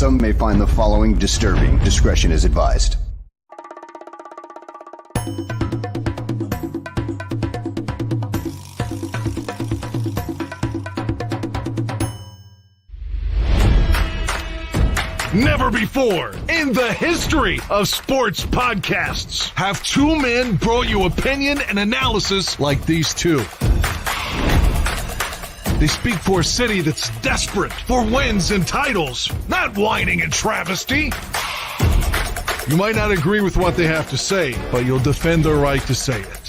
Some may find the following disturbing. Discretion is advised. Never before in the history of sports podcasts have two men brought you opinion and analysis like these two. They speak for a city that's desperate for wins and titles, not whining and travesty. You might not agree with what they have to say, but you'll defend their right to say it.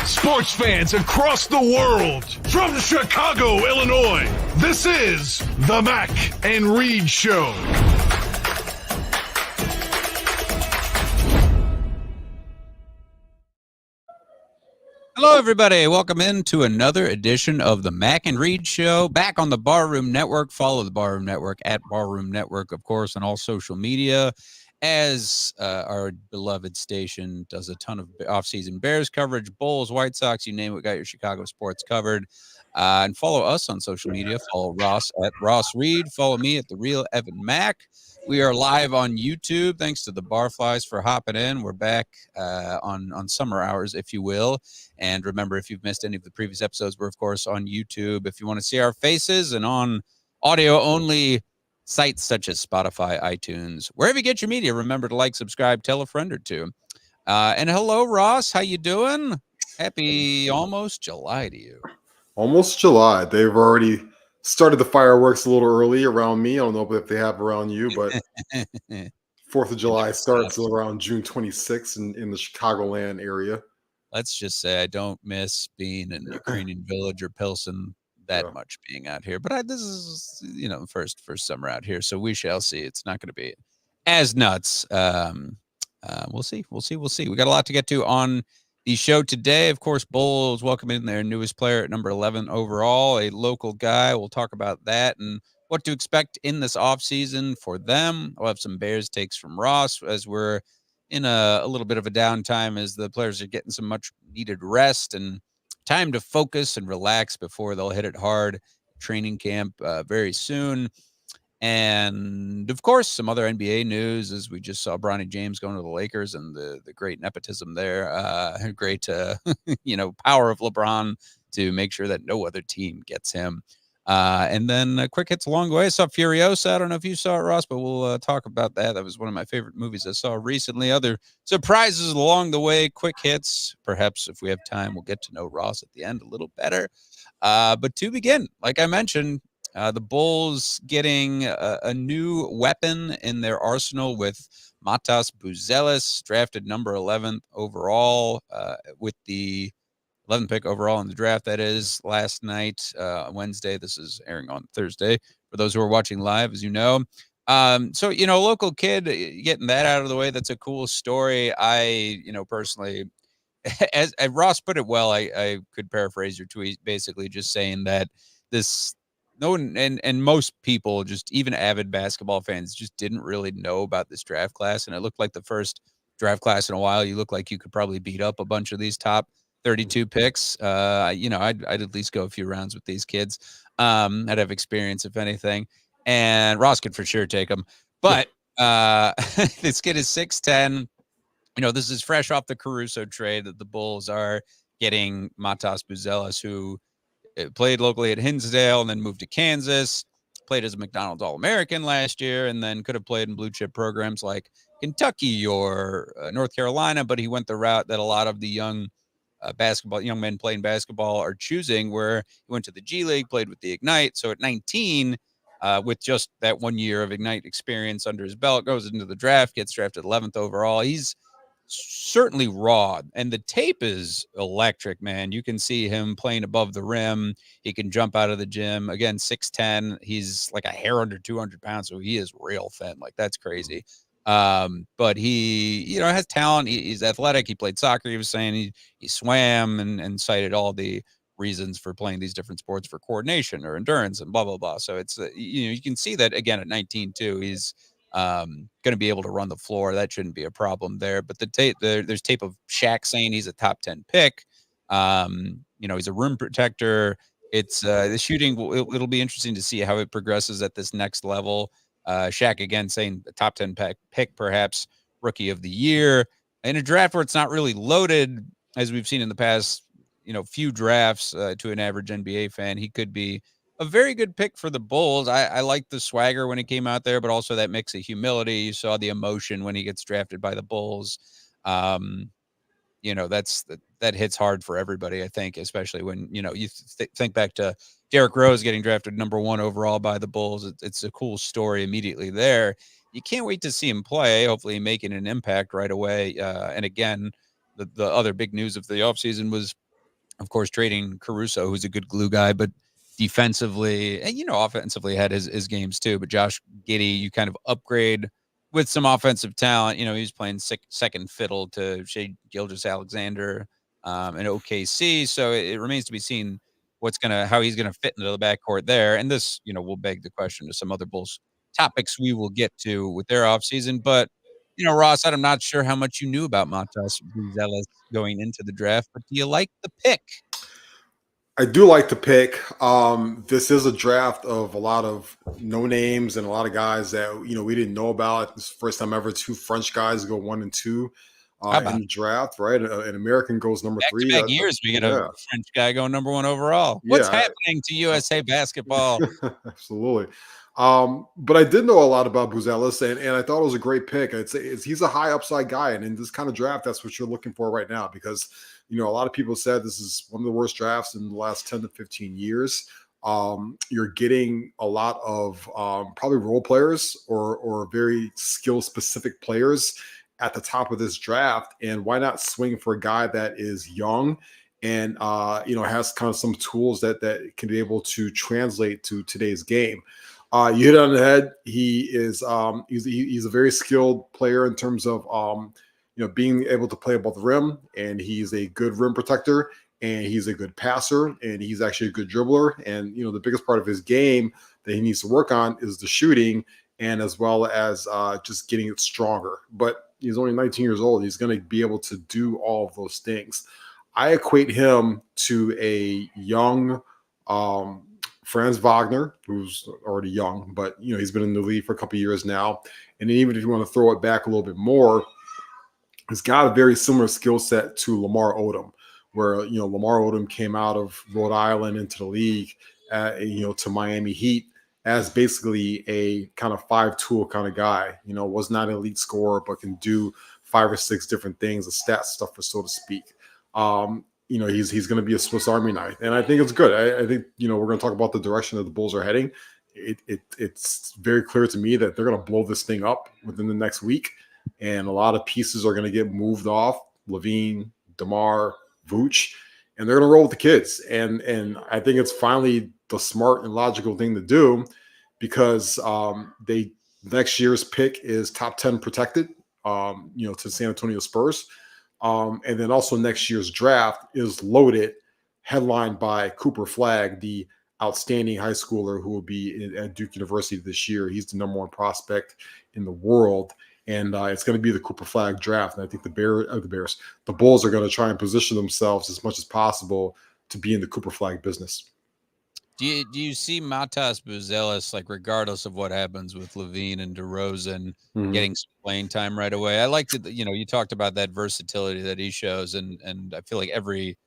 Sports fans across the world, from Chicago, Illinois, this is the Mac and Reed Show. Hello, everybody. Welcome into another edition of the Mac and Reed Show, back on the Barroom Network. Follow the Barroom Network at Barroom Network, of course, on all social media, as our beloved station does a ton of off-season Bears coverage, Bulls, White Sox, you name it, we got your Chicago sports covered. And follow us on social media. Follow Ross at Ross Reed. Follow me at The Real Evan Mack. We are live on YouTube. Thanks to the Barflies for hopping in. We're back on summer hours, if you will. And remember, if you've missed any of the previous episodes, we're, of course, on YouTube. If you want to see our faces and on audio-only sites such as Spotify, iTunes, wherever you get your media, remember to like, subscribe, tell a friend or two. And hello, Ross. How you doing? Happy almost July to you. Almost July. They've already started the fireworks a little early around me. I don't know if they have around you, but 4th of July starts around June 26th in the Chicagoland area. Let's just say I don't miss being in Ukrainian Village or Pilsen that much being out here. But this is, first summer out here, so we shall see. It's not going to be as nuts. We'll see. We got a lot to get to on the show today. Of course, Bulls welcoming their newest player at number 11 overall, a local guy. We'll talk about that and what to expect in this offseason for them. I'll have some Bears takes from Ross as we're in a little bit of a downtime as the players are getting some much needed rest and time to focus and relax before they'll hit it hard. Training camp very soon. And, of course, some other NBA news as we just saw Bronny James going to the Lakers and the great nepotism there. Great, power of LeBron to make sure that no other team gets him. And then quick hits along the way. I saw Furiosa. I don't know if you saw it, Ross, but we'll talk about that. That was one of my favorite movies I saw recently. Other surprises along the way, quick hits. Perhaps if we have time, we'll get to know Ross at the end a little better. But to begin, like I mentioned, the Bulls getting a new weapon in their arsenal with Matas Buzelis, drafted number 11 overall with the 11th pick overall in the draft, that is, last night, Wednesday. This is airing on Thursday for those who are watching live, as you know. So, local kid, getting that out of the way, that's a cool story. I, personally, as Ross put it well, I could paraphrase your tweet, basically just saying that no one and most people, just even avid basketball fans, just didn't really know about this draft class. And it looked like the first draft class in a while. You look like you could probably beat up a bunch of these top 32 picks. I'd at least go a few rounds with these kids. I'd have experience, if anything. And Ross could for sure take them. But this kid is 6'10". This is fresh off the Caruso trade that the Bulls are getting Matas Buzelis, who played locally at Hinsdale and then moved to Kansas, played as a McDonald's All-American last year, and then could have played in blue chip programs like Kentucky or North Carolina, but he went the route that a lot of the young men playing basketball are choosing, where he went to the G League, played with the Ignite. So at 19, with just that 1 year of Ignite experience under his belt, goes into the draft, gets drafted 11th overall. He's certainly raw, and the tape is electric, man. You can see him playing above the rim. He can jump out of the gym. Again, 6'10". He's like a hair under 200 pounds, so he is real thin. Like, that's crazy. But he, has talent. He's athletic. He played soccer. He was saying he swam and cited all the reasons for playing these different sports for coordination or endurance and blah, blah, blah. So it's, you can see that again at 19 too. He's going to be able to run the floor. That shouldn't be a problem there. But there's tape of Shaq saying he's a top 10 pick. He's a rim protector. It's the shooting. It'll be interesting to see how it progresses at this next level. Shaq again saying the top 10 pick, perhaps rookie of the year in a draft where it's not really loaded as we've seen in the past, few drafts to an average NBA fan. He could be a very good pick for the Bulls. I like the swagger when he came out there, but also that mix of humility. You saw the emotion when he gets drafted by the Bulls. That hits hard for everybody, I think, especially when, you think back to Derrick Rose getting drafted #1 overall by the Bulls. It's a cool story immediately there. You can't wait to see him play, hopefully making an impact right away. And again, the other big news of the offseason was, of course, trading Caruso, who's a good glue guy, but defensively and, offensively had his games too. But Josh Giddey, you kind of upgrade with some offensive talent. He was playing second fiddle to Shai Gilgeous-Alexander in OKC. So it remains to be seen how he's gonna fit into the backcourt there. And this, will beg the question to some other Bulls topics we will get to with their offseason. But Ross, I'm not sure how much you knew about Matas Buzelis going into the draft, but do you like the pick? I do like the pick. This is a draft of a lot of no names and a lot of guys that we didn't know about. It's the first time ever 2 French guys go 1 and 2 in the draft, right? An American goes number 3. Back-to-back years, we get a French guy going #1 overall. What's happening to USA basketball? Absolutely. But I did know a lot about Buzelis, and I thought it was a great pick. He's a high upside guy, and in this kind of draft, that's what you're looking for right now because a lot of people said this is one of the worst drafts in the last 10 to 15 years. You're getting a lot of probably role players or very skill specific players at the top of this draft. And why not swing for a guy that is young and has kind of some tools that can be able to translate to today's game. You hit it on the head. He is he's a very skilled player in terms of being able to play above the rim, and he's a good rim protector, and he's a good passer, and he's actually a good dribbler. And the biggest part of his game that he needs to work on is the shooting, and as well as just getting it stronger. But he's only 19 years old. He's going to be able to do all of those things. I equate him to a young Franz Wagner, who's already young, but he's been in the league for a couple of years now. And even if you want to throw it back a little bit more, he's got a very similar skill set to Lamar Odom, where Lamar Odom came out of Rhode Island into the league, to Miami Heat as basically a kind of 5-tool kind of guy. Was not an elite scorer, but can do 5 or 6 different things, the stat stuffer, so to speak. He's going to be a Swiss Army knife, and I think it's good. I think we're going to talk about the direction that the Bulls are heading. It's very clear to me that they're going to blow this thing up within the next week, and a lot of pieces are going to get moved off. LaVine, DeMar, Vooch, and they're going to roll with the kids. And I think it's finally the smart and logical thing to do because next year's pick is top 10 protected, to San Antonio Spurs. And then also next year's draft is loaded, headlined by Cooper Flagg, the outstanding high schooler who will be at Duke University this year. He's the #1 prospect in the world. And it's going to be the Cooper Flagg draft. And I think the Bulls are going to try and position themselves as much as possible to be in the Cooper Flagg business. Do you see Matas Buzelis, regardless of what happens with LaVine and DeRozan, getting some playing time right away? I liked it. You talked about that versatility that he shows, and I feel like every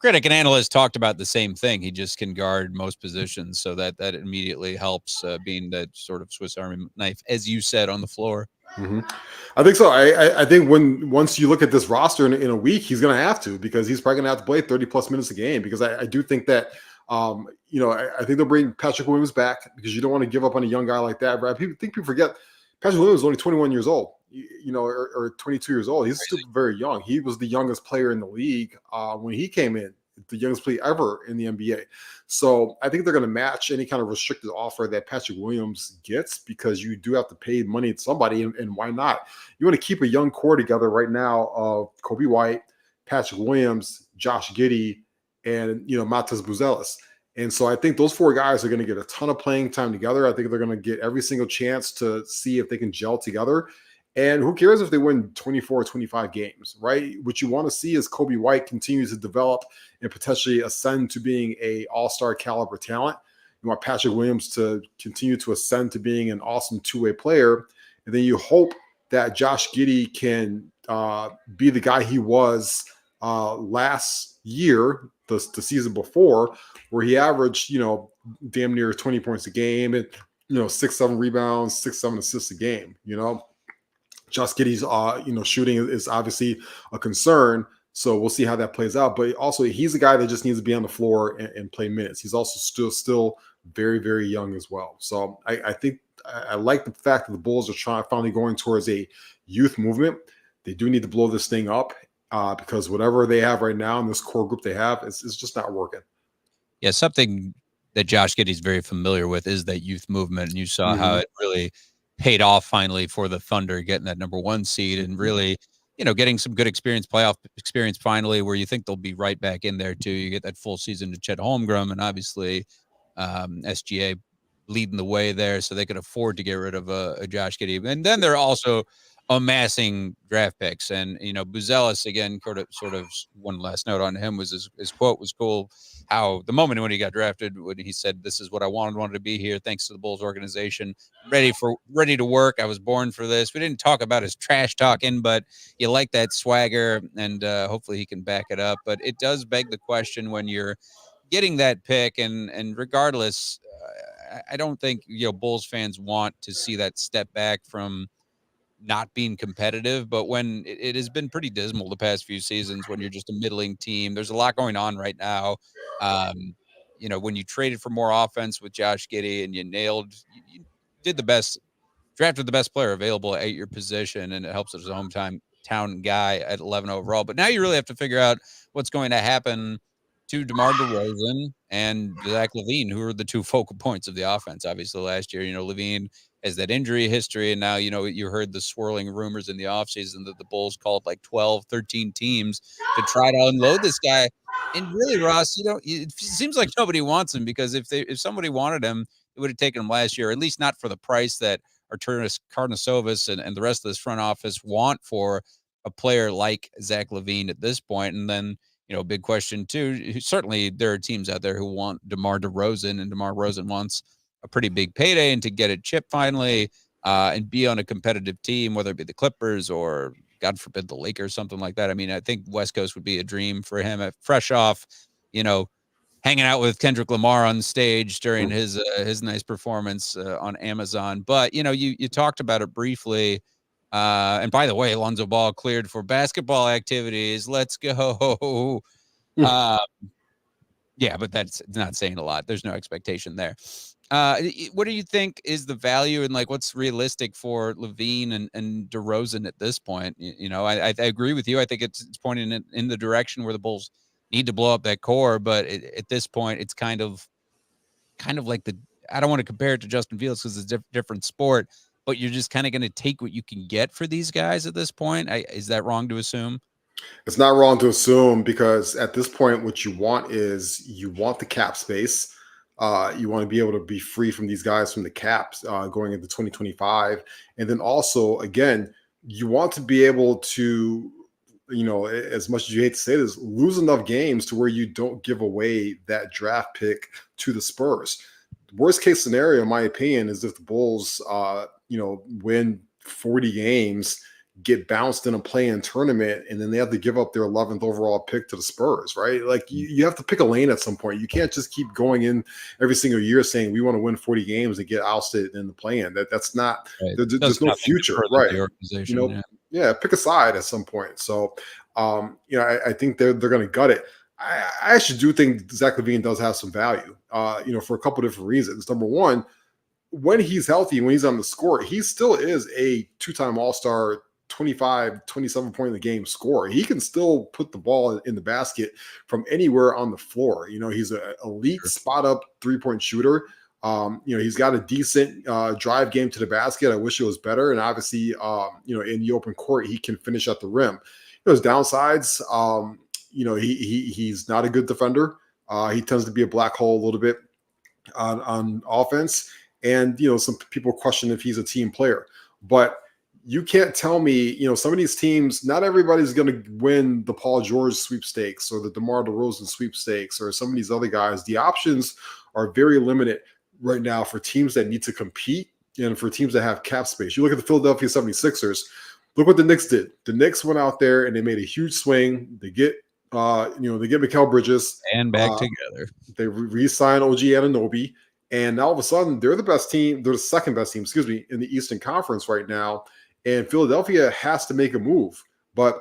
critic and analyst talked about the same thing. He just can guard most positions, so that immediately helps being that sort of Swiss Army knife, as you said, on the floor. I think so. I think once you look at this roster in a week, he's going to have to, because he's probably going to have to play 30+ minutes a game, because I do think that I think they'll bring Patrick Williams back, because you don't want to give up on a young guy like that. Right? People forget Patrick Williams is only 21 years old, or 22 years old. He's still very young. He was the youngest player in the league when he came in, the youngest player ever in the NBA. So I think they're going to match any kind of restricted offer that Patrick Williams gets, because you do have to pay money to somebody, and why not? You want to keep a young core together right now of Kobe White, Patrick Williams, Josh Giddey, and Matas Buzelis. And so I think those 4 guys are going to get a ton of playing time together. I think they're going to get every single chance to see if they can gel together. And who cares if they win 24 or 25 games, right? What you want to see is Kobe White continue to develop and potentially ascend to being a all-star caliber talent. You want Patrick Williams to continue to ascend to being an awesome two-way player. And then you hope that Josh Giddey can be the guy he was last year, the season before, where he averaged, damn near 20 points a game and, 6-7 rebounds, 6-7 assists a game, Josh Giddey's, shooting is obviously a concern. So we'll see how that plays out. But also, he's a guy that just needs to be on the floor and play minutes. He's also still very, very young as well. So I think I like the fact that the Bulls are finally going towards a youth movement. They do need to blow this thing up because whatever they have right now in this core group they have, it's just not working. Yeah, something that Josh Giddey's very familiar with is that youth movement. And you saw how it really paid off finally for the Thunder getting that number 1 seed and really, getting some good playoff experience finally, where you think they'll be right back in there too. You get that full season to Chet Holmgren and obviously SGA leading the way there, so they could afford to get rid of a Josh Giddey. And then they're also amassing draft picks. And, Buzelis, again, sort of one last note on him was his quote was cool. How the moment when he got drafted, when he said, "This is what I wanted to be here. Thanks to the Bulls organization, ready to work. I was born for this." We didn't talk about his trash talking, but you like that swagger, and hopefully he can back it up. But it does beg the question when you're getting that pick, and regardless, I don't think Bulls fans want to see that step back from not being competitive, but when it has been pretty dismal the past few seasons, when you're just a middling team, there's a lot going on right now. When you traded for more offense with Josh Giddey and you did the best, drafted the best player available at your position, and it helps as a hometown guy at 11 overall. But now you really have to figure out what's going to happen to DeMar DeRozan and Zach LaVine, who are the two focal points of the offense. Obviously, last year, LaVine has that injury history, and now, you heard the swirling rumors in the offseason that the Bulls called like 12, 13 teams to try to unload this guy. And really, Ross, it seems like nobody wants him, because if somebody wanted him, it would have taken him last year, at least not for the price that Arturas Karnisovas and the rest of this front office want for a player like Zach LaVine at this point. And then, big question too, certainly there are teams out there who want DeMar DeRozan, and DeMar DeRozan wants a pretty big payday and to get a chip finally and be on a competitive team, whether it be the Clippers or, God forbid, the Lakers, something like that. I mean, I think West Coast would be a dream for him, fresh off, hanging out with Kendrick Lamar on stage during his nice performance on Amazon. But, you talked about it briefly. And by the way, Alonzo Ball cleared for basketball activities. Let's go. Yeah, but that's not saying a lot. There's no expectation there. What do you think is the value and what's realistic for LaVine and DeRozan at this point? I agree with you. I think it's pointing in the direction where the Bulls need to blow up that core. But at this point, it's kind of like I don't want to compare it to Justin Fields because it's a different sport, but you're just kind of going to take what you can get for these guys at this point. Is that wrong to assume? It's not wrong to assume, because at this point, what you want the cap space. You want to be able to be free from these guys from the caps going into 2025. And then also, again, you want to be able to, as much as you hate to say this, lose enough games to where you don't give away that draft pick to the Spurs. Worst case scenario, in my opinion, is if the Bulls, win 40 games, get bounced in a play-in tournament, and then they have to give up their 11th overall pick to the Spurs, right? You have to pick a lane at some point. You can't just keep going in every single year saying we want to win 40 games and get ousted in the play-in. That's not right. There's no future, right? The organization, pick a side at some point. So, I think they're going to gut it. I actually do think Zach LaVine does have some value, for a couple different reasons. Number one, when he's healthy, when he's on the court, he still is a two-time All-Star, 25, 27 point in the game scorer. He can still put the ball in the basket from anywhere on the floor. He's an elite spot up 3-point shooter. He's got a decent drive game to the basket. I wish it was better. And obviously, in the open court, he can finish at the rim. His downsides, he's not a good defender. He tends to be a black hole a little bit on offense. And, some people question if he's a team player. But you can't tell me, some of these teams, not everybody's going to win the Paul George sweepstakes or the DeMar DeRozan sweepstakes or some of these other guys. The options are very limited right now for teams that need to compete and for teams that have cap space. You look at the Philadelphia 76ers, look what the Knicks did. The Knicks went out there and they made a huge swing. They get, they get Mikal Bridges. And back together. They re-sign OG Anunoby. And now all of a sudden, they're the best team. They're the second best team, in the Eastern Conference right now. And Philadelphia has to make a move. But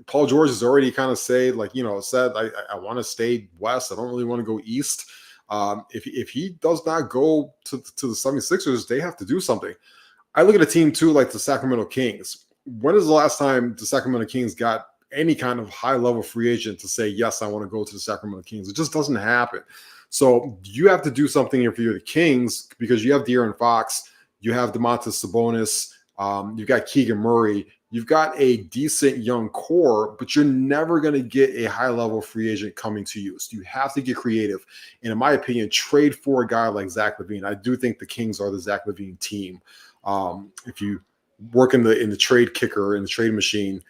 Paul George has already kind of said, I want to stay west. I don't really want to go east. If he does not go to the 76ers, they have to do something. I look at a team, too, like the Sacramento Kings. When is the last time the Sacramento Kings got any kind of high-level free agent to say, yes, I want to go to the Sacramento Kings? It just doesn't happen. So you have to do something if you're the Kings, because you have De'Aaron Fox, you have Domantas Sabonis, you've got Keegan Murray, you've got a decent young core, but you're never going to get a high-level free agent coming to you. So you have to get creative. And in my opinion, trade for a guy like Zach LaVine. I do think the Kings are the Zach LaVine team. If you work in the trade kicker, in the trade machine,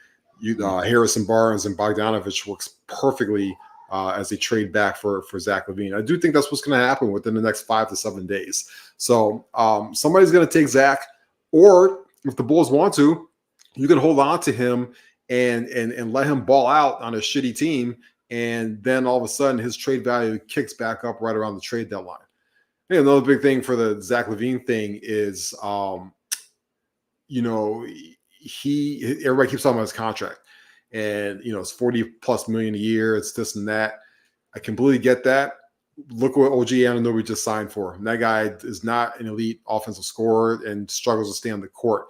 Harrison Barnes and Bogdanovich works perfectly as they trade back for Zach LaVine. I do think that's what's going to happen within the next 5 to 7 days. So somebody's going to take Zach, or if the Bulls want to, you can hold on to him and let him ball out on a shitty team, and then all of a sudden his trade value kicks back up right around the trade deadline. And another big thing for the Zach LaVine thing is, everybody keeps talking about his contract. And, it's 40 plus million a year. It's this and that. I completely get that. Look what OG Anunoby just signed for. And that guy is not an elite offensive scorer and struggles to stay on the court.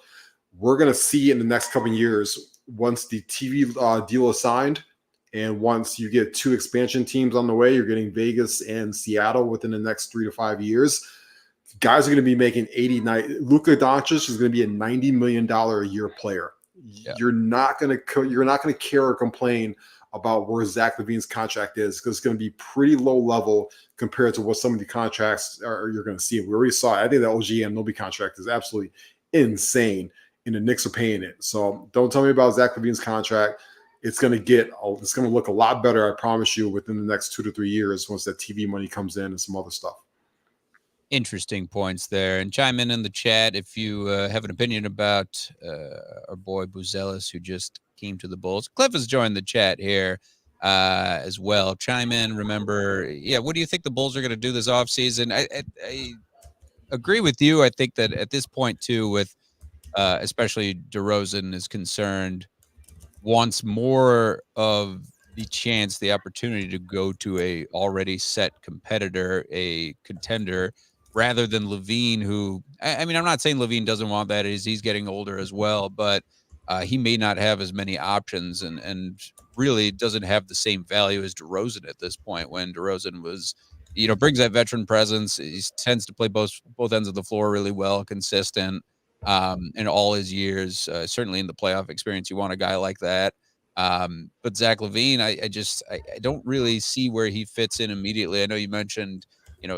We're going to see in the next couple of years, once the TV deal is signed, and once you get 2 expansion teams on the way, you're getting Vegas and Seattle within the next 3 to 5 years. Guys are going to be making 89. Luka Doncic is going to be a $90 million a year player. Yeah. You're not going to care or complain about where Zach LaVine's contract is, because it's going to be pretty low level compared to what some of the contracts you're going to see. We already saw it. I think that OG Anunoby contract is absolutely insane, and the Knicks are paying it. So don't tell me about Zach LaVine's contract. It's going to look a lot better, I promise you, within the next 2 to 3 years once that TV money comes in and some other stuff. Interesting points there. And chime in the chat if you have an opinion about our boy Buzelis, who just came to the Bulls. Cliff has joined the chat here as well. Chime in. Remember, what do you think the Bulls are going to do this offseason? I agree with you. I think that at this point, too, with especially DeRozan is concerned, wants more of the opportunity to go to a already set competitor, a contender, rather than LaVine, who, I mean, I'm not saying LaVine doesn't want that as he's getting older as well, but he may not have as many options and really doesn't have the same value as DeRozan at this point, when DeRozan was, brings that veteran presence. He tends to play both ends of the floor really well, consistent in all his years, certainly in the playoff experience. You want a guy like that. But Zach LaVine, I don't really see where he fits in immediately. I know you mentioned,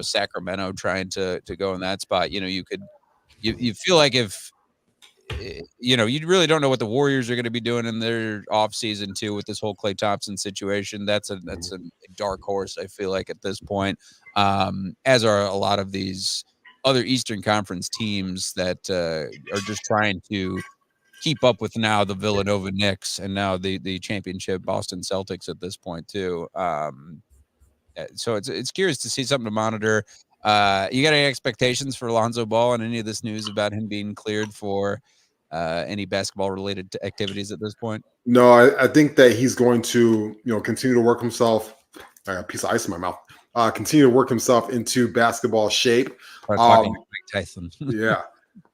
Sacramento trying to go in that spot. You feel like if, you really don't know what the Warriors are going to be doing in their offseason too, with this whole Klay Thompson situation. That's a dark horse, I feel like, at this point, as are a lot of these other Eastern Conference teams that are just trying to keep up with now the Villanova Knicks and now the championship Boston Celtics at this point too. So it's curious to see, something to monitor. You got any expectations for Lonzo Ball and any of this news about him being cleared for any basketball related activities at this point? No, I think that he's going to, continue to work himself. I got a piece of ice in my mouth. Continue to work himself into basketball shape. Talking to Mike Tyson. Yeah.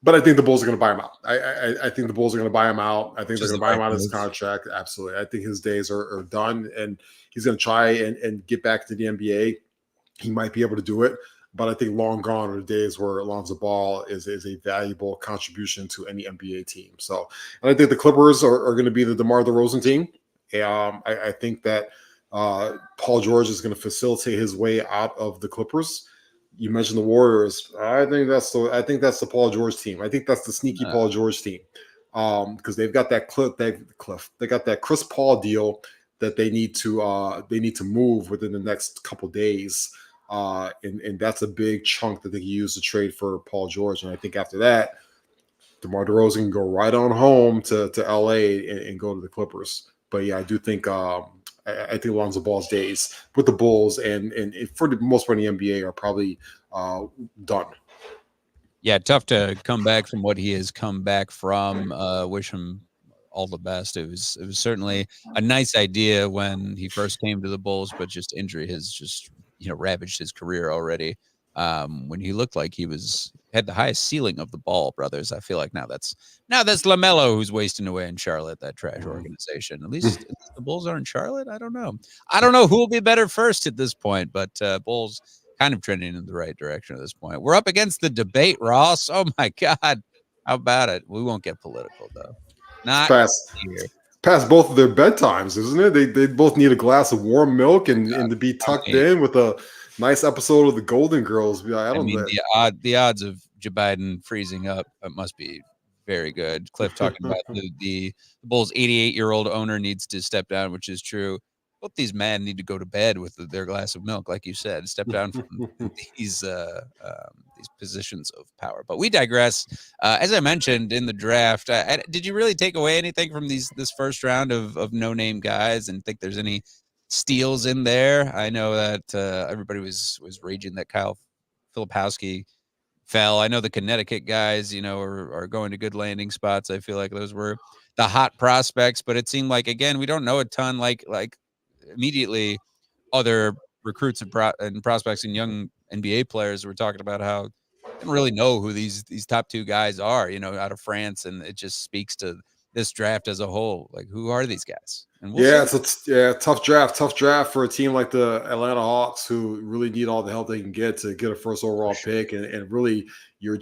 But I think the Bulls are going to buy him out. I think the Bulls are going to buy him out. I think they're going to buy him out of his contract. Absolutely. I think his days are done, and he's going to try and get back to the NBA. He might be able to do it, but I think long gone are the days where Lonzo Ball is a valuable contribution to any NBA team. So, and I think the Clippers are going to be the DeMar DeRozan team. I think that Paul George is going to facilitate his way out of the Clippers. You mentioned the Warriors. I think that's the Paul George team. I think that's the sneaky Paul George team. because they've got that they got that Chris Paul deal that they need to move within the next couple days. And that's a big chunk that they can use to trade for Paul George. And I think after that, DeMar DeRozan can go right on home to LA and go to the Clippers. But yeah, I do think I think Lonzo Ball's days with the Bulls and for the most part in the NBA are probably done. Yeah, tough to come back from what he has come back from. Wish him all the best. It was certainly a nice idea when he first came to the Bulls, but just injury has just ravaged his career already. When he looked like he had the highest ceiling of the Ball brothers, I feel like now that's LaMelo who's wasting away in Charlotte, that trash organization. At least the Bulls are in Charlotte. I don't know who will be better first at this point, but Bulls kind of trending in the right direction at this point. We're up against the debate, Ross. Oh my God. How about it? We won't get political though. Not here. Past both of their bedtimes, isn't it? They both need a glass of warm milk and to be tucked in with a nice episode of the Golden Girls. The odds of Joe Biden freezing up must be very good. Cliff talking about the Bulls' 88-year-old owner needs to step down, which is true. Both these men need to go to bed with their glass of milk, like you said. Step down from these positions of power. But we digress. As I mentioned in the draft, did you really take away anything from this first round of no-name guys and think there's any steals in there? I know that everybody was raging that Kyle Filipowski fell. I know the Connecticut guys, are going to good landing spots. I feel like those were the hot prospects, but it seemed like, again, we don't know a ton. Like immediately other recruits and prospects and young NBA players were talking about how they don't really know who these top two guys are, out of France. And it just speaks to this draft as a whole. Like, who are these guys? And it's a tough draft for a team like the Atlanta Hawks, who really need all the help they can get to get a first overall pick. And really you're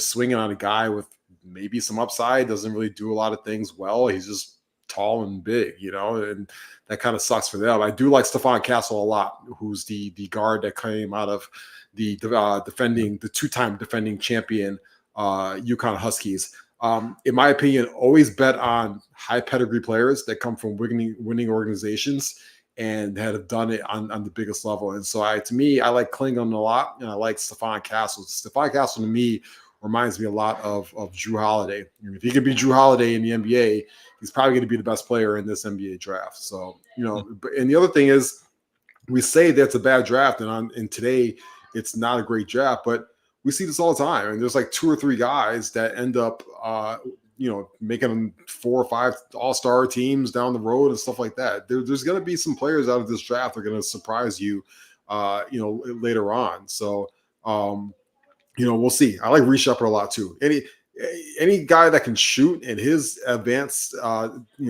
swinging on a guy with maybe some upside, doesn't really do a lot of things well. He's just tall and big, and that kind of sucks for them. I do like Stephon Castle a lot, who's the guard that came out of the two-time defending champion UConn Huskies. In my opinion, always bet on high pedigree players that come from winning organizations and have done it on the biggest level. And so I like Klingon a lot, and I like Stephon Castle. Stephon Castle to me reminds me a lot of Drew Holiday. If he could be Drew Holiday in the NBA, he's probably going to be the best player in this NBA draft. So, and the other thing is, we say that's a bad draft, and today it's not a great draft, but we see this all the time. And there's like 2 or 3 guys that end up, making 4 or 5 all-star teams down the road and stuff like that. There's going to be some players out of this draft that are going to surprise you, later on. So, we'll see. I like Reece Shepard a lot too. Any guy that can shoot, and his advanced,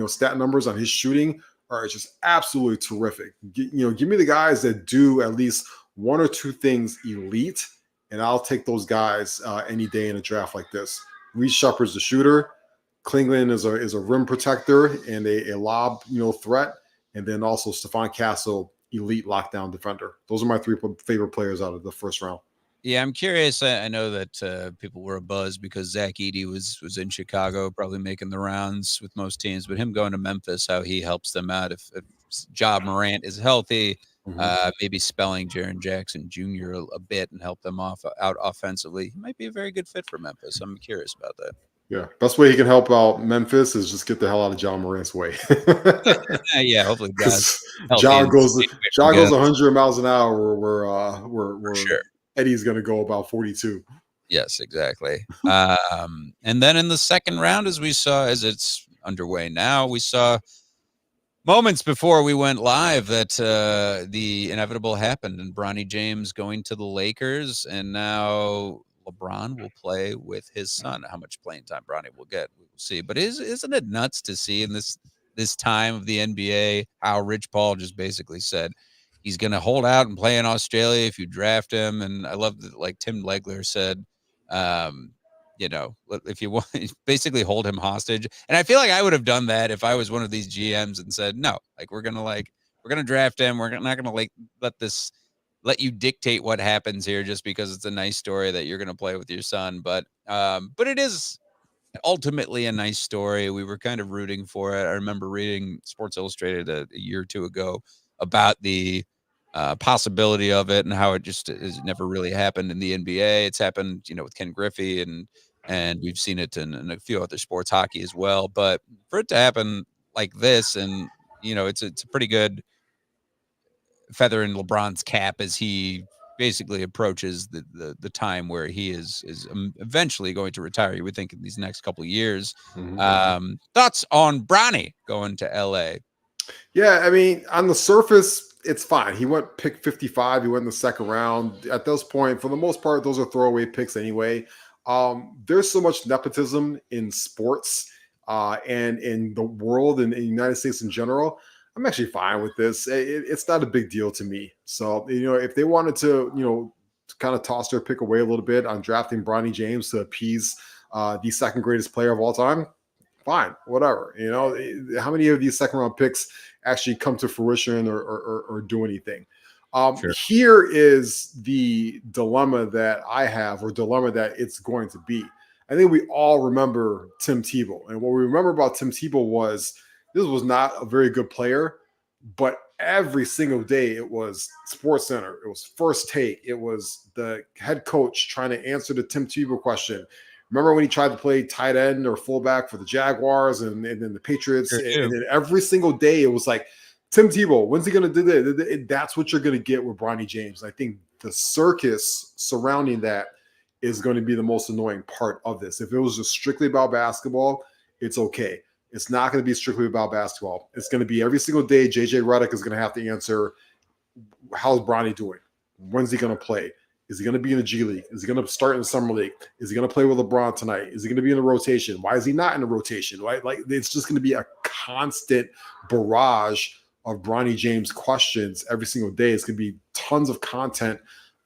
stat numbers on his shooting are just absolutely terrific. Give me the guys that do at least 1 or 2 things elite, and I'll take those guys any day in a draft like this. Reece Shepard's the shooter. Klingon is a rim protector and a lob, threat, and then also Stephon Castle, elite lockdown defender. Those are my 3 favorite players out of the first round. Yeah, I'm curious. I know that people were abuzz because Zach Edey was in Chicago, probably making the rounds with most teams, but him going to Memphis, how he helps them out if Ja Morant is healthy, maybe spelling Jaren Jackson Jr. a bit and help them out offensively. He might be a very good fit for Memphis. I'm curious about that. Yeah, best way he can help out Memphis is just get the hell out of John Morant's way. Yeah, hopefully, guys. John goes 100 miles an hour. We're sure. Eddie's going to go about 42. Yes, exactly. And then in the second round, as it's underway now, we saw moments before we went live that the inevitable happened, and Bronny James going to the Lakers, and now LeBron will play with his son. How much playing time Bronny will get, we will see. But isn't it nuts to see in this time of the NBA how Rich Paul just basically said he's going to hold out and play in Australia if you draft him? And I love that, like Tim Legler said, if you want, basically hold him hostage. And I feel like I would have done that if I was one of these GMs and said, no, like we're going to draft him. We're not going to let you dictate what happens here just because it's a nice story that you're going to play with your son. But it is ultimately a nice story. We were kind of rooting for it. I remember reading Sports Illustrated a year or two ago about the possibility of it and how it just has never really happened in the NBA. It's happened, with Ken Griffey, and we've seen it in a few other sports, hockey as well. But for it to happen like this, and it's a pretty good feather in LeBron's cap as he basically approaches the time where he is eventually going to retire. You would think in these next couple of years. Thoughts on Bronny going to LA? Yeah, I mean, on the surface, it's fine. He went pick 55. He went in the second round. At this point, for the most part, those are throwaway picks anyway. There's so much nepotism in sports and in the world and in the United States in general. I'm actually fine with this. It's not a big deal to me. So, if they wanted to, kind of toss their pick away a little bit on drafting Bronny James to appease the second greatest player of all time, fine, whatever. How many of these second round picks actually come to fruition or do anything? Sure. Here is the dilemma that I have, or dilemma that it's going to be. I think we all remember Tim Tebow. And what we remember about Tim Tebow was this was not a very good player, but every single day it was Sports Center, it was First Take, it was the head coach trying to answer the Tim Tebow question. Remember when he tried to play tight end or fullback for the Jaguars and then the Patriots? Sure, and then every single day it was like, Tim Tebow, when's he going to do that? That's what you're going to get with Bronny James. I think the circus surrounding that is going to be the most annoying part of this. If it was just strictly about basketball, it's okay. It's not going to be strictly about basketball. It's going to be every single day. JJ Redick is going to have to answer, how's Bronny doing? When's he going to play? Is he going to be in the G League? Is he going to start in the Summer League? Is he going to play with LeBron tonight? Is he going to be in the rotation? Why is he not in the rotation? Right? Like, it's just going to be a constant barrage of Bronny James questions every single day. It's going to be tons of content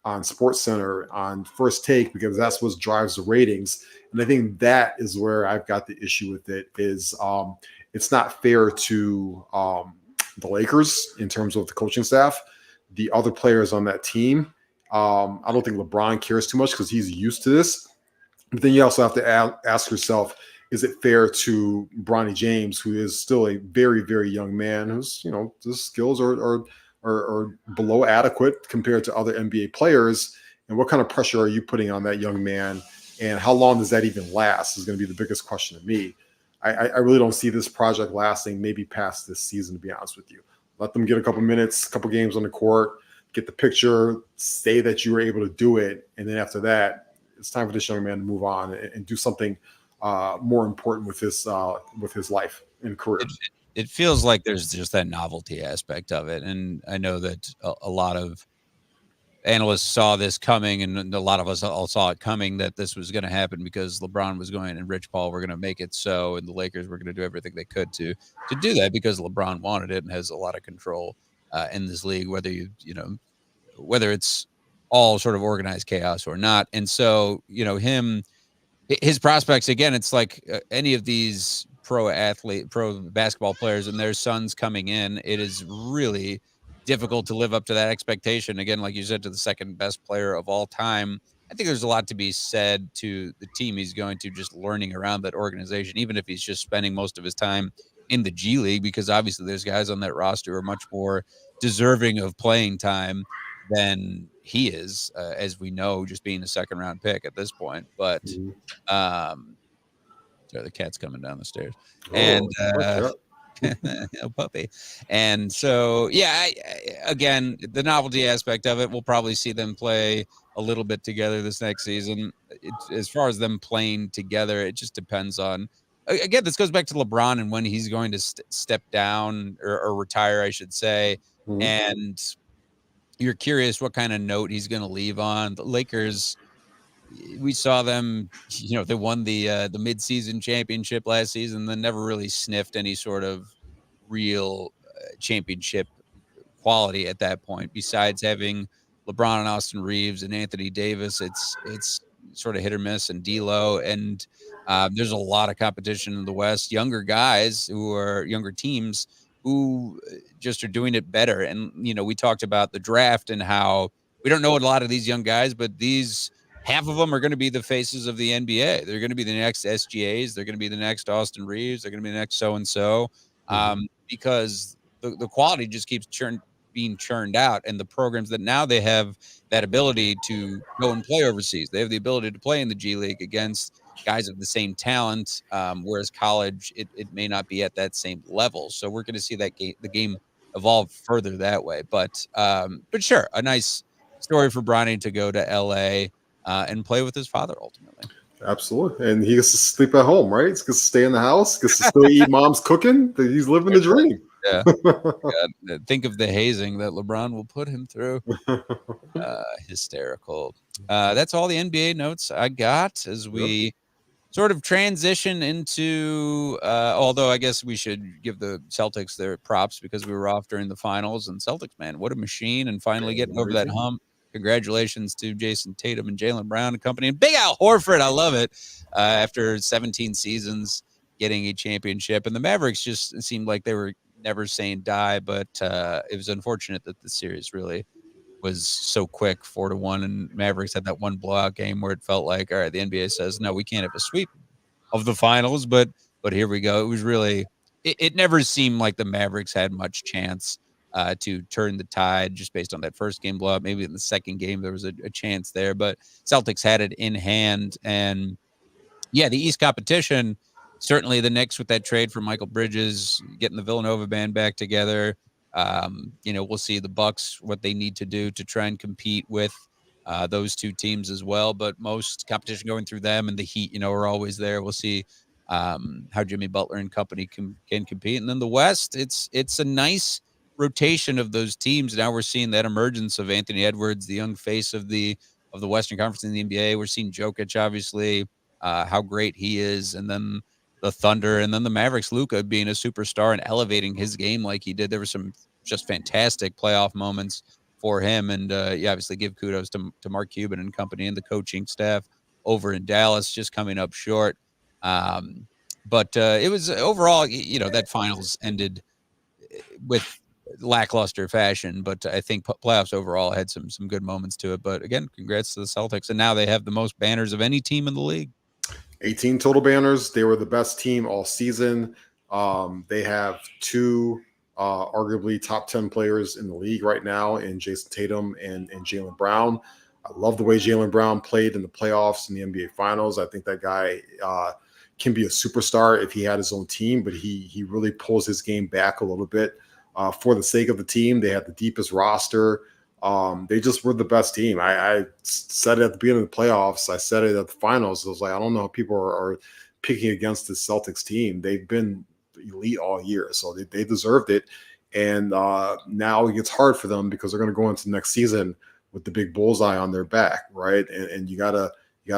on Sports Center, on First Take, because that's what drives the ratings. And I think that is where I've got the issue with it is it's not fair to the Lakers in terms of the coaching staff, the other players on that team. I don't think LeBron cares too much because he's used to this. But then you also have to ask yourself, is it fair to Bronny James, who is still a very, very young man, whose his skills are below adequate compared to other NBA players? And what kind of pressure are you putting on that young man? And how long does that even last is going to be the biggest question to me. I really don't see this project lasting maybe past this season, to be honest with you. Let them get a couple minutes, a couple games on the court, get the picture, say that you were able to do it. And then after that, it's time for this young man to move on and do something more important with his life and career. It feels like there's just that novelty aspect of it. And I know that a lot of analysts saw this coming, and a lot of us all saw it coming, that this was going to happen because LeBron was going and Rich Paul were going to make it so, and the Lakers were going to do everything they could to do that because LeBron wanted it and has a lot of control in this league, whether it's all sort of organized chaos or not. And so, his prospects, again, it's like any of these pro basketball players and their sons coming in, it is really difficult to live up to that expectation. Again, like you said, to the second best player of all time. I think there's a lot to be said to the team he's going to, just learning around that organization, even if he's just spending most of his time in the G League, because obviously there's guys on that roster who are much more deserving of playing time than he is, as we know, just being a second round pick at this point. But the cat's coming down the stairs. And puppy. And so, again, the novelty aspect of it, we'll probably see them play a little bit together this next season. As far as them playing together, it just depends on, again, this goes back to LeBron and when he's going to step down or retire, I should say. And you're curious what kind of note he's going to leave on. The Lakers, we saw them, they won the midseason championship last season, then never really sniffed any sort of real championship quality at that point. Besides having LeBron and Austin Reeves and Anthony Davis, it's sort of hit or miss, and D'Lo, and there's a lot of competition in the West. Younger guys younger teams who just are doing it better. And we talked about the draft and how we don't know a lot of these young guys, but these half of them are going to be the faces of the NBA. They're going to be the next SGAs. They're going to be the next Austin Reeves. They're going to be the next so-and-so, because the quality just keeps being churned out, and the programs that now they have that ability to go and play overseas. They have the ability to play in the G League against guys of the same talent, whereas college, it may not be at that same level. So we're going to see that the game evolve further that way. But sure, a nice story for Bronny to go to LA and play with his father ultimately. Absolutely. And he gets to sleep at home, right? He gets to stay in the house, gets to still eat mom's cooking. He's living the dream. Yeah. God, think of the hazing that LeBron will put him through. Hysterical. That's all the NBA notes I got as we sort of transition into, although I guess we should give the Celtics their props because we were off during the finals, and Celtics, man, what a machine, and finally getting over that hump. Congratulations to Jason Tatum and Jaylen Brown and company, and Big Al Horford. I love it. After 17 seasons getting a championship, and the Mavericks just seemed like they were never saying die, but it was unfortunate that the series really was so quick, 4-1, and Mavericks had that one blowout game where it felt like, all right, the NBA says, no, we can't have a sweep of the finals, but here we go. It was really, it never seemed like the Mavericks had much chance to turn the tide just based on that first game blowout. Maybe in the second game there was a chance there, but Celtics had it in hand. And yeah, the East competition, certainly the Knicks with that trade for Michael Bridges, getting the Villanova band back together. We'll see the Bucks, what they need to do to try and compete with those two teams as well. But most competition going through them, and the Heat, are always there. We'll see how Jimmy Butler and company can compete. And then the West, it's a nice rotation of those teams. Now we're seeing that emergence of Anthony Edwards, the young face of the Western Conference in the NBA. We're seeing Jokic, obviously, how great he is, and then the Thunder, and then the Mavericks, Luka being a superstar and elevating his game like he did. There were some just fantastic playoff moments for him, and you obviously give kudos to Mark Cuban and company and the coaching staff over in Dallas, just coming up short. But it was overall, that finals ended with lackluster fashion, but I think playoffs overall had some good moments to it. But again, congrats to the Celtics, and now they have the most banners of any team in the league. 18 total banners. They were the best team all season. They have two arguably top 10 players in the league right now in Jason Tatum and Jaylen Brown. I love the way Jaylen Brown played in the playoffs in the NBA Finals. I think that guy can be a superstar if he had his own team, but he really pulls his game back a little bit for the sake of the team. They had the deepest roster. They just were the best team. I said it at the beginning of the playoffs. I said it at the finals. I was like, I don't know how people are picking against the Celtics team. They've been elite all year, so they deserved it. And now it gets hard for them because they're going to go into next season with the big bullseye on their back, right? And you gotta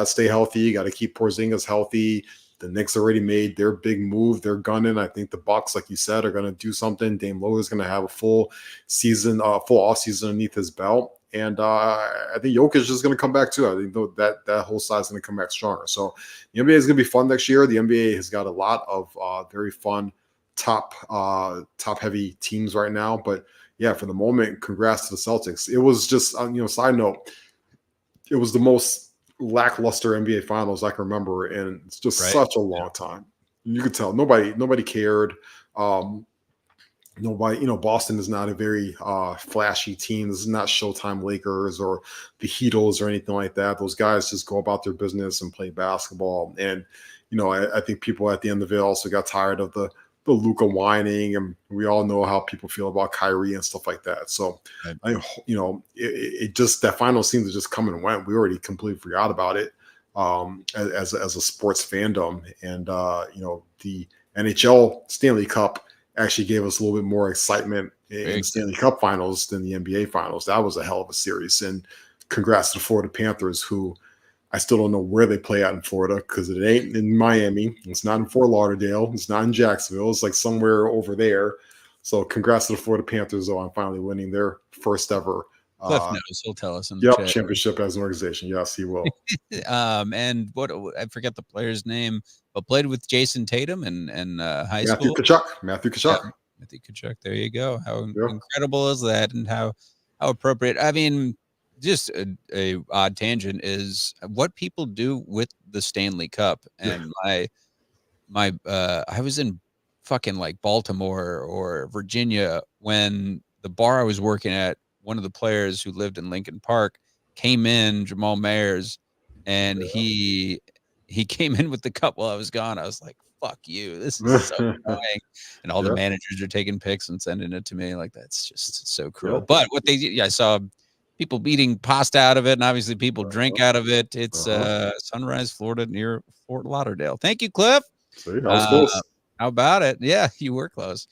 stay healthy. You got to keep Porzingis healthy. The Knicks already made their big move. They're gunning. I think the Bucks, like you said, are going to do something. Dame Lillard is going to have a full off season underneath his belt. And I think Jokic is going to come back too. I think that whole side is going to come back stronger. So the NBA is going to be fun next year. The NBA has got a lot of very fun top heavy teams right now. But yeah, for the moment, congrats to the Celtics. It was just, side note, it was the most lackluster NBA Finals I can remember in just such a long time. You could tell nobody cared. Nobody, Boston is not a very flashy team. This is not Showtime Lakers or the Heatles or anything like that. Those guys just go about their business and play basketball. And I think people at the end of it also got tired of the Luka whining, and we all know how people feel about Kyrie and stuff like that. So, it just, that final seemed to just come and went. We already completely forgot about it as a sports fandom. And, the NHL Stanley Cup actually gave us a little bit more excitement in the Stanley Cup finals than the NBA finals. That was a hell of a series. And congrats to the Florida Panthers, who I still don't know where they play out in Florida because it ain't in Miami. It's not in Fort Lauderdale. It's not in Jacksonville. It's like somewhere over there. So congrats to the Florida Panthers, though, on finally winning their first ever Cliff knows. He'll tell us in the chat. Championship as an organization. Yes, he will. And what, I forget the player's name, but played with Jason Tatum in high school. Matthew Tkachuk. Yeah, Matthew Tkachuk. There you go. How incredible is that, and how appropriate. I mean, just a odd tangent is what people do with the Stanley Cup. And I was in fucking like Baltimore or Virginia when the bar I was working at, one of the players who lived in Lincoln Park came in, Jamal Mayers, and he came in with the cup while I was gone. I was like, fuck you. This is so annoying. And all the managers are taking pics and sending it to me. Like, that's just so cruel. But what I saw people eating pasta out of it, and obviously people drink out of it. It's Sunrise, Florida, near Fort Lauderdale. Thank you, Cliff. See, I was close. How about it? Yeah, you were close.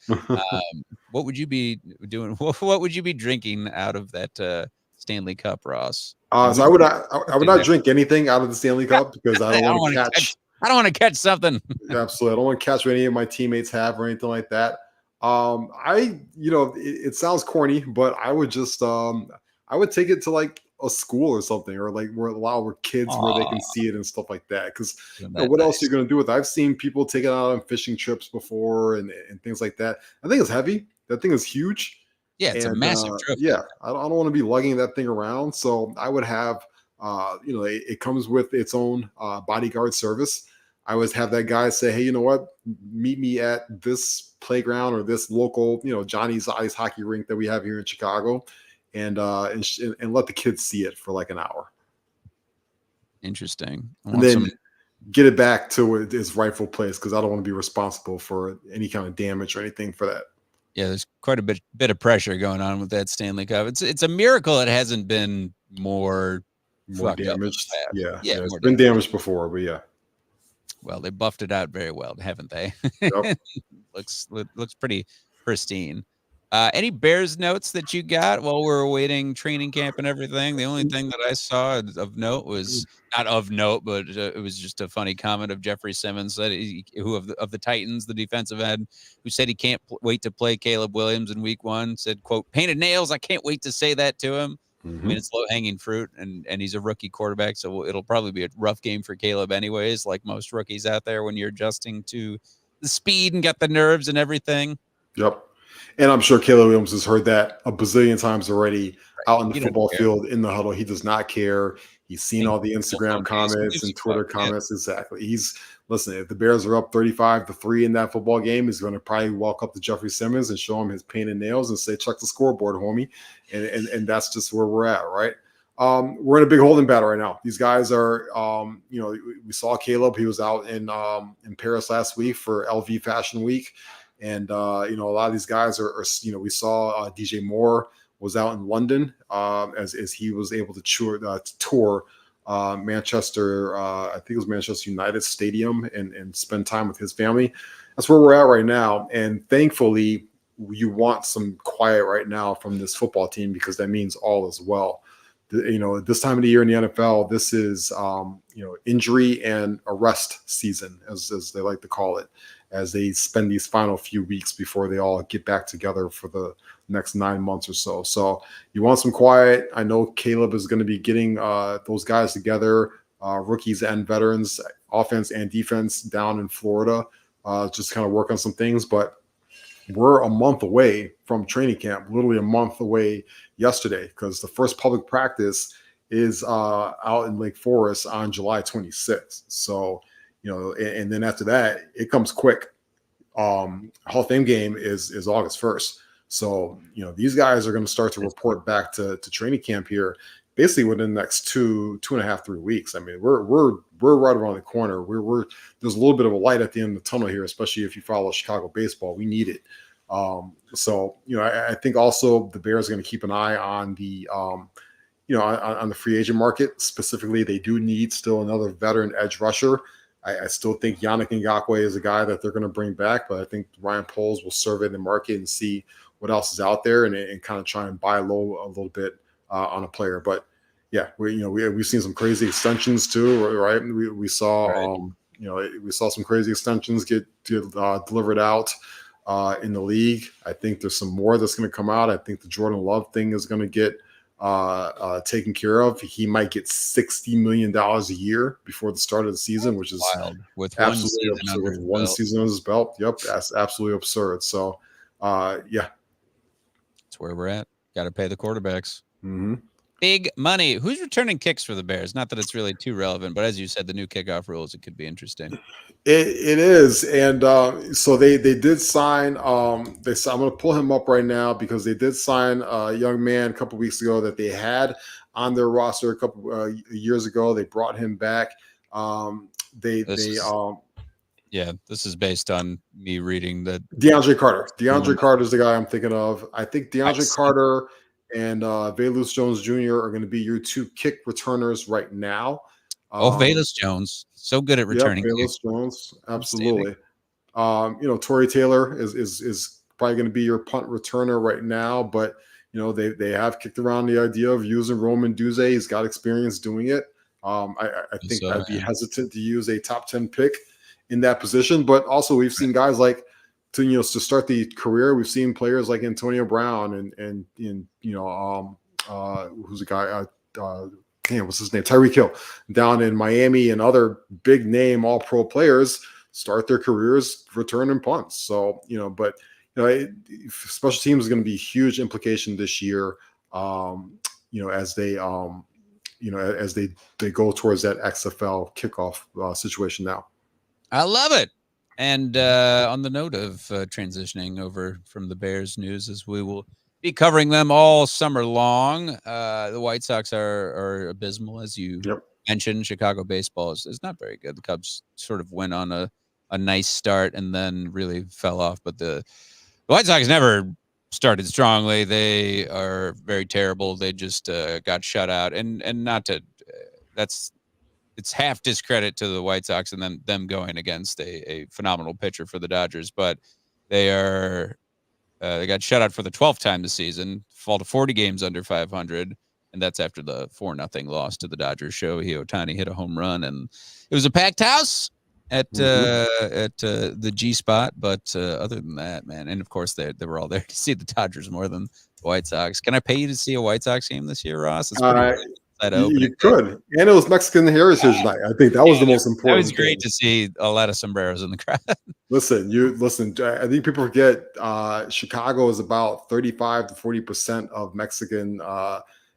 What would you be doing? What would you be drinking out of that Stanley Cup, Ross? So I would not drink anything out of the Stanley Cup because I don't want to catch. I don't want to catch something. Absolutely, I don't want to catch what any of my teammates have or anything like that. It sounds corny, but I would just I would take it to like a school or something, or like where kids where they can see it and stuff like that. Because what else are you going to do with it? I've seen people take it out on fishing trips before and things like that. I think it's heavy. That thing is huge. Yeah, it's a massive trip. Yeah, I don't want to be lugging that thing around. So I would have, it comes with its own bodyguard service. I always have that guy say, hey, you know what? Meet me at this playground or this local, Johnny's ice hockey rink that we have here in Chicago, and let the kids see it for like an hour. Interesting. And then get it back to its rightful place because I don't want to be responsible for any kind of damage or anything for that. Yeah, there's quite a bit of pressure going on with that Stanley Cup. It's a miracle it hasn't been more damaged. Yeah, it's been damaged before, but yeah. Well, they buffed it out very well, haven't they? Yep. looks pretty pristine. Any Bears notes that you got while we're awaiting training camp and everything? The only thing that I saw of note was not of note, but it was just a funny comment of Jeffrey Simmons, that who of the Titans, the defensive end, who said he can't wait to play Caleb Williams in week 1, said, quote, painted nails. I can't wait to say that to him. I mean, it's low hanging fruit, and he's a rookie quarterback, so it'll probably be a rough game for Caleb anyways, like most rookies out there when you're adjusting to the speed and got the nerves and everything. Yep. And I'm sure Caleb Williams has heard that a bazillion times already out in the football field in the huddle. He does not care. He's seen all the Instagram comments and Twitter comments. Exactly. Listen, if the Bears are up 35-3 in that football game, he's going to probably walk up to Jeffrey Simmons and show him his painted nails and say, check the scoreboard, homie. And that's just where we're at, right? We're in a big holding battle right now. These guys are, we saw Caleb. He was out in Paris last week for LV Fashion Week. And, a lot of these guys are we saw DJ Moore was out in London as he was able to tour Manchester, I think it was Manchester United Stadium and spend time with his family. That's where we're at right now. And thankfully, you want some quiet right now from this football team because that means all is well. This time of the year in the NFL, this is, injury and arrest season, as they like to call it, as they spend these final few weeks before they all get back together for the next 9 months or so. So you want some quiet. I know Caleb is going to be getting those guys together, rookies and veterans, offense and defense down in Florida, just kind of work on some things. But we're a month away from training camp, literally a month away yesterday, because the first public practice is out in Lake Forest on July 26th. So, and then after that, it comes quick. Hall of Fame game is August 1st. So, these guys are going to start to report back to training camp here basically within the next 2.5, 3 weeks. I mean, we're right around the corner. There's a little bit of a light at the end of the tunnel here, especially if you follow Chicago baseball. We need it. So, I think also the Bears are going to keep an eye on the, on the free agent market. Specifically, they do need still another veteran edge rusher. I still think Yannick Ngakoue is a guy that they're going to bring back, but I think Ryan Poles will survey the market and see what else is out there and kind of try and buy low a little bit on a player. But yeah, we've seen some crazy extensions too, right? We saw we saw some crazy extensions get delivered out in the league. I think there's some more that's going to come out. I think the Jordan Love thing is going to get taken care of. He might get $60 million a year before the start of the season, which is wild. With absolutely absurd. With one season on his belt. Yep, that's absolutely absurd. So, yeah, that's where we're at. Got to pay the quarterbacks. Mm-hmm. Big money. Who's returning kicks for the Bears? Not that it's really too relevant, but as you said, the new kickoff rules, it could be interesting. It is, and so they did sign. I'm going to pull him up right now because they did sign a young man a couple weeks ago that they had on their roster a couple years ago. They brought him back. This is based on me reading that. DeAndre Carter. DeAndre Carter is the guy I'm thinking of. I think DeAndre Carter and Velus Jones Jr. are going to be your two kick returners right now. Velus Jones, so good at returning. Velus Jones, absolutely. Torrey Taylor is probably going to be your punt returner right now, but they have kicked around the idea of using Roman Duze. He's got experience doing it. I think I'd be hesitant to use a top 10 pick in that position, but also we've seen guys like to start the career. We've seen players like Antonio Brown and who's a guy. What's his name? Tyreek Hill down in Miami, and other big name all pro players start their careers returning punts. So, special teams is going to be a huge implication this year. As they go towards that XFL kickoff situation now. I love it. And on the note of transitioning over from the Bears news, as we will be covering them all summer long. The White Sox are abysmal, as you mentioned. Chicago baseball is not very good. The Cubs sort of went on a nice start and then really fell off. But the White Sox never started strongly. They are very terrible. They just got shut out. And not to it's half discredit to the White Sox and then them going against a phenomenal pitcher for the Dodgers. But they are they got shut out for the 12th time this season, fall to 40 games under 500, and that's after the 4-0 loss to the Dodgers. Shohei Ohtani hit a home run, and it was a packed house at the G spot. But other than that, man, and of course they were all there to see the Dodgers more than the White Sox. Can I pay you to see a White Sox game this year, Ross? It's you could, and it was Mexican Heritage Night. I think that was the most important. It was great to see a lot of sombreros in the crowd. Listen. I think people forget Chicago is about 35 to 40% of Mexican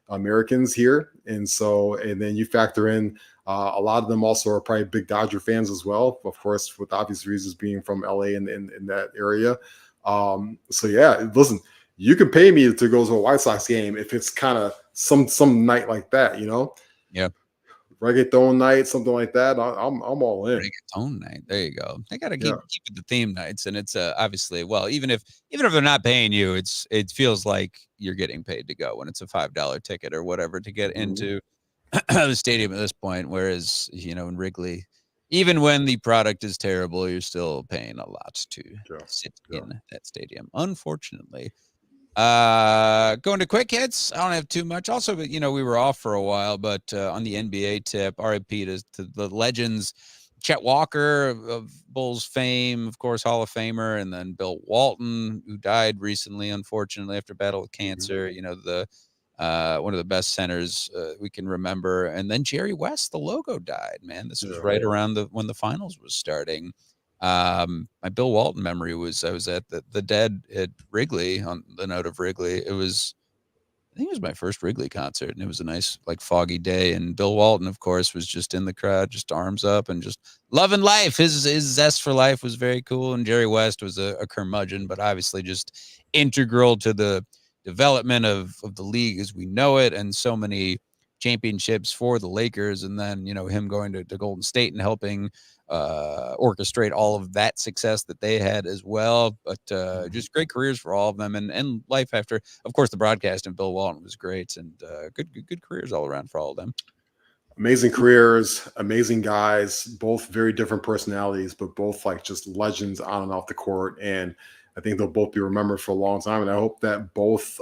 Americans here, and then you factor in a lot of them also are probably big Dodger fans as well. Of course, with obvious reasons being from LA and in that area. Listen. You can pay me to go to a White Sox game if it's kind of some night like that, Yeah. Reggaeton night, something like that. I'm all in. Reggaeton night. There you go. They got to keep it the theme nights, and it's obviously even if they're not paying you, it feels like you're getting paid to go when it's a $5 ticket or whatever to get into the stadium at this point. Whereas in Wrigley, even when the product is terrible, you're still paying a lot to sit in that stadium. Unfortunately. Going to quick hits. I don't have too much. Also, we were off for a while, but on the NBA tip, RIP to the legends, Chet Walker of Bulls fame, of course, Hall of Famer, and then Bill Walton, who died recently, unfortunately, after battle with cancer. The one of the best centers we can remember. And then Jerry West, the logo, died. Man, this was right around when the finals was starting. My Bill Walton memory was I was at the Dead at Wrigley. On the note of Wrigley, I think it was my first Wrigley concert, and it was a nice foggy day, and Bill Walton, of course, was just in the crowd, just arms up and just loving life. His zest for life was very cool. And Jerry West was a curmudgeon, but obviously just integral to the development of the league as we know it, and so many championships for the Lakers, and then him going to Golden State and helping orchestrate all of that success that they had as well. But just great careers for all of them, and life after. Of course, the broadcast and Bill Walton was great, and good careers all around for all of them. Amazing careers, amazing guys, both very different personalities, but both just legends on and off the court. And I think they'll both be remembered for a long time. And I hope that both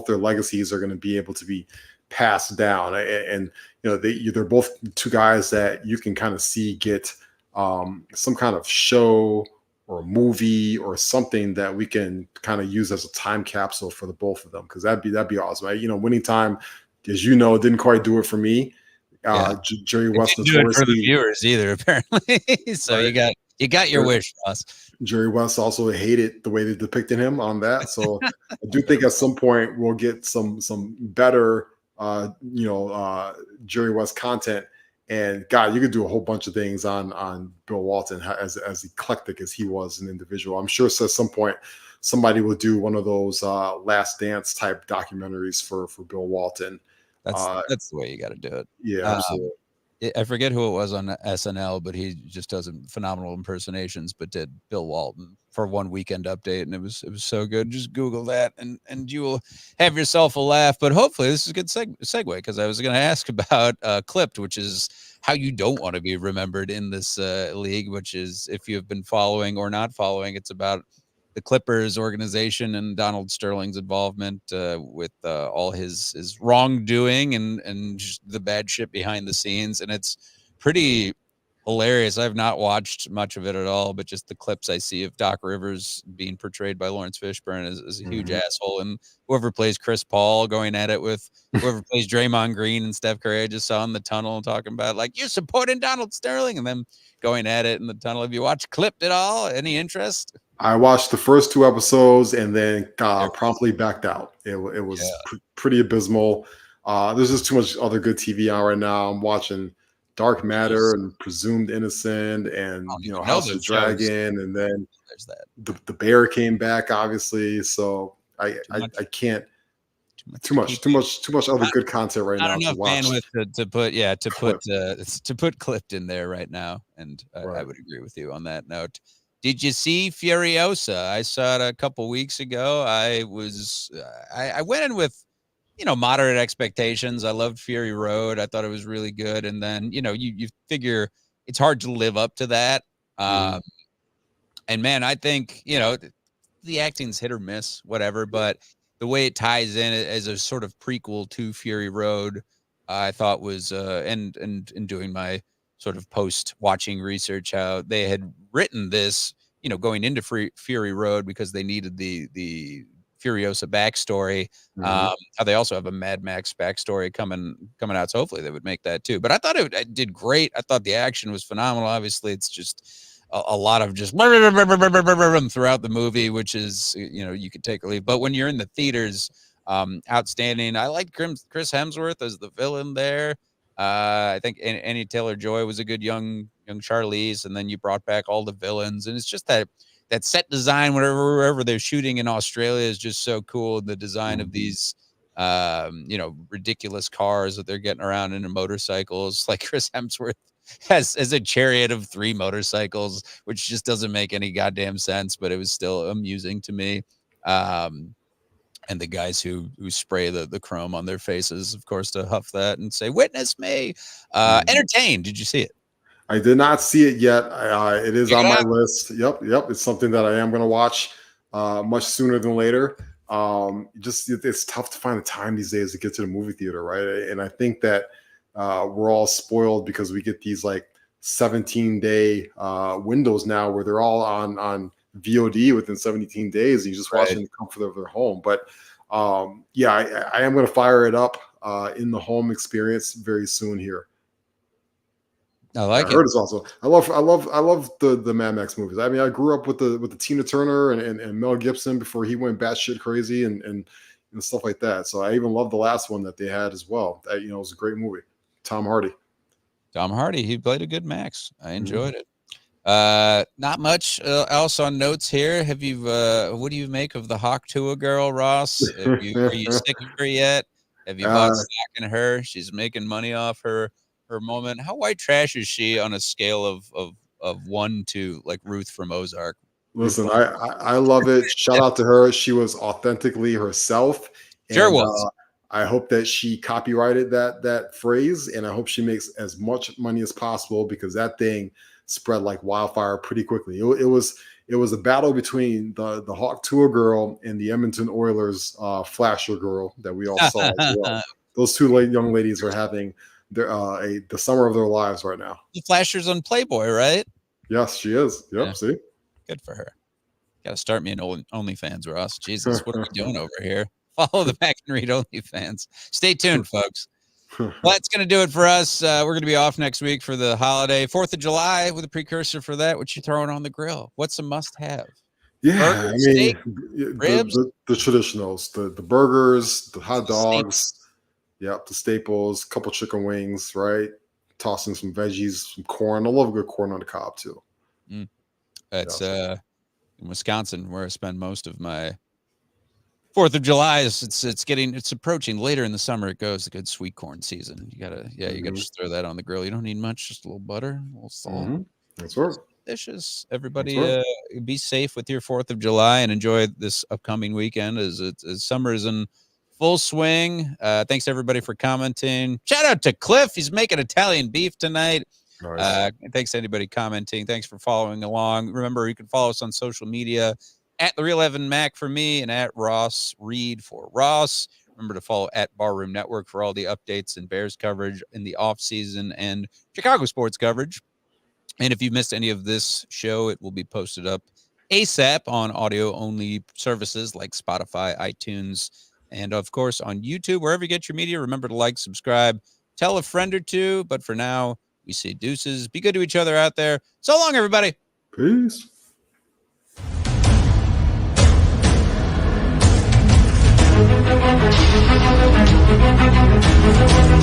their legacies are going to be able to be passed down. And they're both two guys that you can kind of see get some kind of show or a movie or something that we can kind of use as a time capsule for the both of them, because that'd be awesome. Winning time, as didn't quite do it for me. Jerry West didn't do it for the viewers either, apparently. So right. you got your wish, Ross. Jerry West also hated the way they depicted him on that. So I do think at some point we'll get some better Jerry West content. And God, you could do a whole bunch of things on Bill Walton as eclectic as he was an individual. I'm sure at some point somebody will do one of those Last Dance type documentaries for Bill Walton. That's the way you got to do it. Yeah, absolutely. I forget who it was on SNL, but he just does phenomenal impersonations. But did Bill Walton for one Weekend Update, and it was so good. Just Google that, and you will have yourself a laugh. But hopefully, this is a good segue, because I was going to ask about Clipped, which is how you don't want to be remembered in this league. Which is, if you have been following or not following, it's about the Clippers organization and Donald Sterling's involvement with all his wrongdoing and just the bad shit behind the scenes. And it's pretty hilarious. I've not watched much of it at all, but just the clips I see of Doc Rivers being portrayed by Lawrence Fishburne as a huge asshole. And whoever plays Chris Paul going at it with whoever plays Draymond Green and Steph Curry, I just saw in the tunnel talking about, like, you're supporting Donald Sterling, and then going at it in the tunnel. Have you watched Clipped at all? Any interest? I watched the first 2 episodes and then promptly backed out. It was pretty abysmal. There's just too much other good TV on right now. I'm watching Dark Matter and Presumed Innocent and House of the Dragon, and then there's that. The Bear came back, obviously. So I can't. Too much other good content right now. Not enough bandwidth to put Clipped in there right now, and I would agree with you on that note. Did you see Furiosa? I saw it a couple weeks ago. I went in with, moderate expectations. I loved Fury Road. I thought it was really good. And then, you figure it's hard to live up to that. And man, I think, the acting's hit or miss, whatever, but the way it ties in as a sort of prequel to Fury Road, I thought was, and doing my sort of post-watching research, how they had written this, going into Fury Road because they needed the Furiosa backstory. How they also have a Mad Max backstory coming out, so hopefully they would make that too. But I thought it did great. I thought the action was phenomenal. Obviously, it's just a lot of just throughout the movie, which is, you could take or leave. But when you're in the theaters, outstanding. I liked Chris Hemsworth as the villain there. I think Annie Taylor-Joy was a good young Charlize, and then you brought back all the villains, and it's just that set design, wherever they're shooting in Australia, is just so cool. The design of these, ridiculous cars that they're getting around in, motorcycles, like Chris Hemsworth has a chariot of 3 motorcycles, which just doesn't make any goddamn sense, but it was still amusing to me. And the guys who spray the chrome on their faces, of course, to huff that and say, "Witness me." Entertained. Did you see it? I did not see it yet. It is on my list. Yep. It's something that I am going to watch much sooner than later. It's tough to find the time these days to get to the movie theater, right? And I think that we're all spoiled because we get these like 17-day windows now where they're all on VOD within 17 days. And you just watch it in the comfort of their home. But I am going to fire it up in the home experience very soon here. I like it. I heard it's also. I love the Mad Max movies. I mean, I grew up with the Tina Turner and Mel Gibson before he went batshit crazy and stuff like that. So I even love the last one that they had as well. That, it was a great movie. Tom Hardy, he played a good Max. I enjoyed it. Not much else on notes here. Have you? What do you make of the Hawk Tuah girl, Ross? Are you sick of her yet? Have you bought stock in her? She's making money off her moment. How white trash is she on a scale of 1 to like Ruth from Ozark? Listen, I love it. Shout out to her. She was authentically herself. Sure was. I hope that she copyrighted that phrase, and I hope she makes as much money as possible because that thing spread like wildfire pretty quickly. It was a battle between the Hawk Tuah girl and the Edmonton Oilers flasher girl that we all saw as well. Those two young ladies are having the summer of their lives right now. The flasher's on Playboy, right? Yes, she is. Yep. Yeah. See, good for her. Got to start me an OnlyFans, Ross. Jesus, what are we doing over here? Follow the Mac and Read OnlyFans. Stay tuned, folks. Well, that's going to do it for us. We're going to be off next week for the holiday. 4th of July with a precursor for that. What you throwing on the grill? What's a must-have? Yeah, burgers, steak, ribs, the traditionals, the burgers, the hot dogs. Yep, the staples, couple chicken wings, right? Tossing some veggies, some corn. I love a good corn on the cob too. It's in Wisconsin where I spend most of my 4th of July. It's approaching later in the summer. It goes a good sweet corn season. You gotta just throw that on the grill. You don't need much, just a little butter, a little salt. That's right. Delicious. Everybody, be safe with your 4th of July and enjoy this upcoming weekend as summer is in full swing. Thanks everybody for commenting. Shout out to Cliff. He's making Italian beef tonight. Nice. Thanks to anybody commenting. Thanks for following along. Remember, you can follow us on social media at The Real Evan Mack for me and at Ross Reed for Ross. Remember to follow at Barroom Network for all the updates and Bears coverage in the offseason and Chicago sports coverage. And if you missed any of this show, it will be posted up ASAP on audio-only services like Spotify, iTunes, and, of course, on YouTube. Wherever you get your media, remember to like, subscribe, tell a friend or two. But for now, we say deuces. Be good to each other out there. So long, everybody. Peace. Thank you.